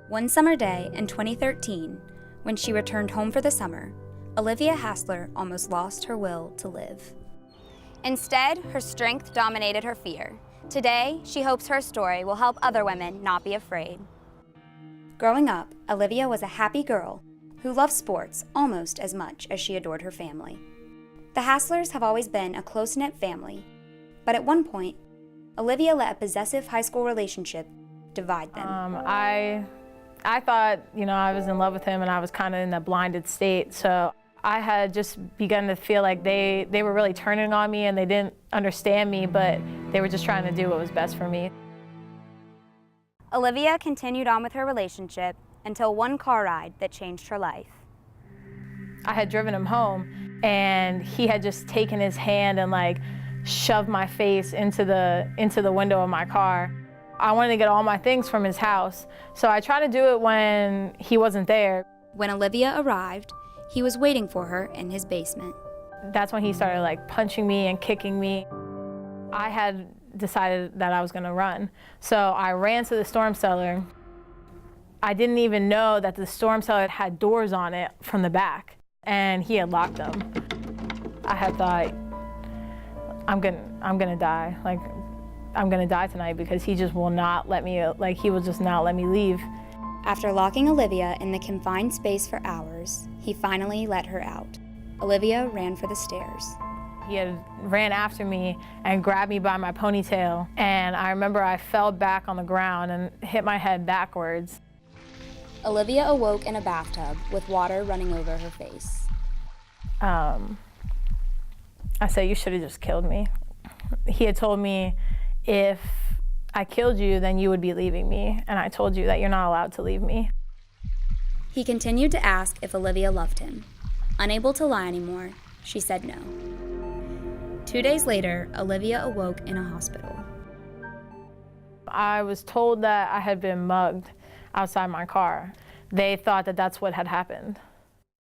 One summer day in 2013, when she returned home for the summer, Olivia Hassler almost lost her will to live. Instead, her strength dominated her fear. Today, she hopes her story will help other women not be afraid. Growing up, Olivia was a happy girl who loved sports almost as much as she adored her family. The Hasslers have always been a close-knit family, but at one point, Olivia let a possessive high school relationship divide them. I thought, I was in love with him and I was kind of in a blinded state. So I had just begun to feel like they were really turning on me and they didn't understand me, but they were just trying to do what was best for me. Olivia continued on with her relationship until one car ride that changed her life. I had driven him home and he had just taken his hand and shoved my face into the window of my car. I wanted to get all my things from his house, so I tried to do it when he wasn't there. When Olivia arrived, he was waiting for her in his basement. That's when he started punching me and kicking me. I had decided that I was gonna run, so I ran to the storm cellar. I didn't even know that the storm cellar had doors on it from the back, and he had locked them. I had thought, I'm gonna die. I'm gonna die tonight because he just will not let me, he will just not let me leave. After locking Olivia in the confined space for hours, he finally let her out. Olivia ran for the stairs. He had ran after me and grabbed me by my ponytail, and I remember I fell back on the ground and hit my head backwards. Olivia awoke in a bathtub with water running over her face. I said, "You should have just killed me." He had told me, "If I killed you, then you would be leaving me, and I told you that you're not allowed to leave me." He continued to ask if Olivia loved him. Unable to lie anymore, she said no. 2 days later, Olivia awoke in a hospital. I was told that I had been mugged outside my car. They thought that that's what had happened.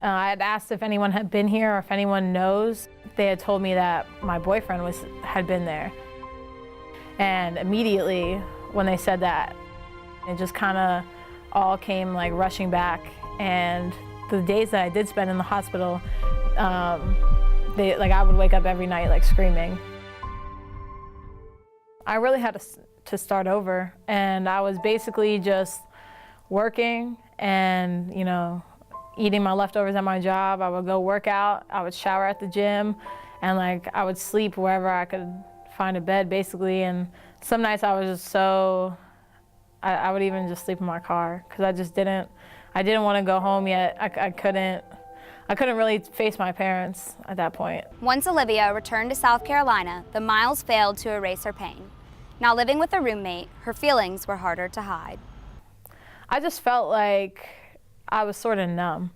I had asked if anyone had been here or if anyone knows. They had told me that my boyfriend had been there. And immediately when they said that, it just kind of all came rushing back. And the days that I did spend in the hospital, I would wake up every night screaming. I really had to start over, and I was basically just working and eating my leftovers at my job. I would go work out, I would shower at the gym, and I would sleep wherever I could find a bed basically. And some nights I was just I would even just sleep in my car because I didn't want to go home yet. I couldn't really face my parents at that point. Once Olivia returned to South Carolina, the miles failed to erase her pain. Now living with a roommate, her feelings were harder to hide. I just felt like I was sort of numb.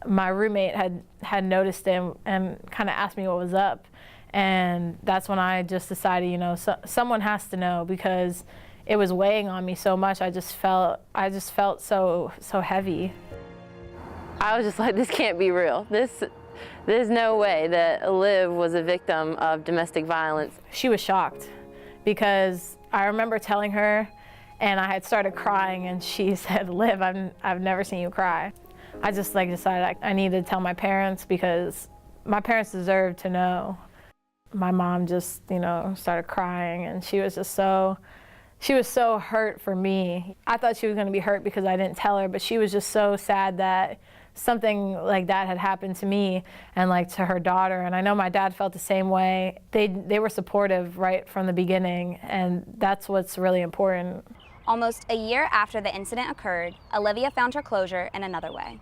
My roommate had noticed it and kind of asked me what was up. And that's when I just decided, someone has to know, because it was weighing on me so much. I just felt so heavy. I was just like, this can't be real. There's no way that Liv was a victim of domestic violence. She was shocked because I remember telling her, and I had started crying, and she said, "Liv, I've never seen you cry." I just decided I needed to tell my parents because my parents deserved to know. My mom just, started crying, and she was so hurt for me. I thought she was going to be hurt because I didn't tell her, but she was just so sad that something like that had happened to me and to her daughter. And I know my dad felt the same way. They were supportive right from the beginning, and that's what's really important. Almost a year after the incident occurred, Olivia found her closure in another way.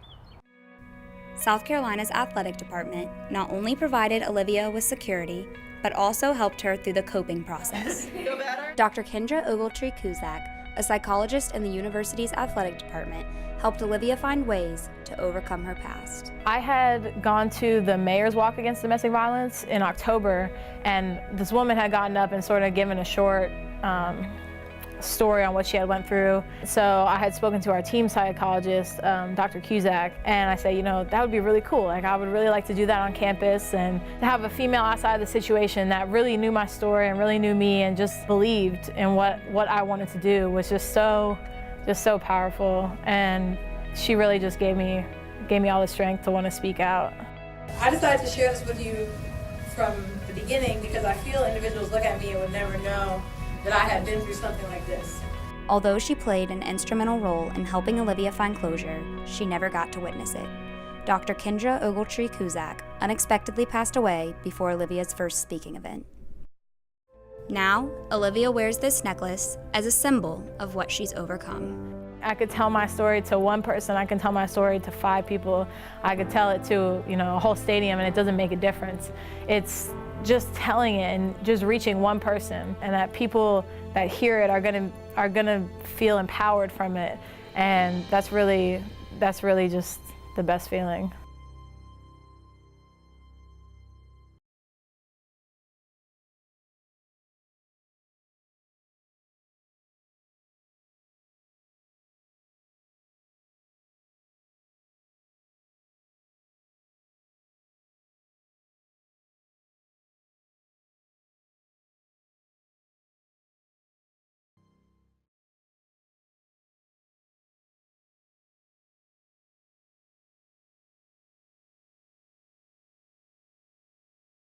South Carolina's athletic department not only provided Olivia with security, but also helped her through the coping process. Dr. Kendra Ogletree-Kuzak, a psychologist in the university's athletic department, helped Olivia find ways to overcome her past. I had gone to the Mayor's Walk Against Domestic Violence in October, and this woman had gotten up and sort of given a short story on what she had went through. So I had spoken to our team psychologist, Dr. Kuzak, and I said, that would be really cool. I would really like to do that on campus, and to have a female outside of the situation that really knew my story and really knew me and just believed in what I wanted to do was just so just so powerful, and she really just gave me all the strength to want to speak out. I decided to share this with you from the beginning because I feel individuals look at me and would never know that I had been through something like this. Although she played an instrumental role in helping Olivia find closure, she never got to witness it. Dr. Kendra Ogletree-Kuzak unexpectedly passed away before Olivia's first speaking event. Now, Olivia wears this necklace as a symbol of what she's overcome. I could tell my story to one person, I can tell my story to 5 people, I could tell it to, a whole stadium, and it doesn't make a difference. It's just telling it and just reaching one person, and that people that hear it are gonna feel empowered from it, and that's really just the best feeling.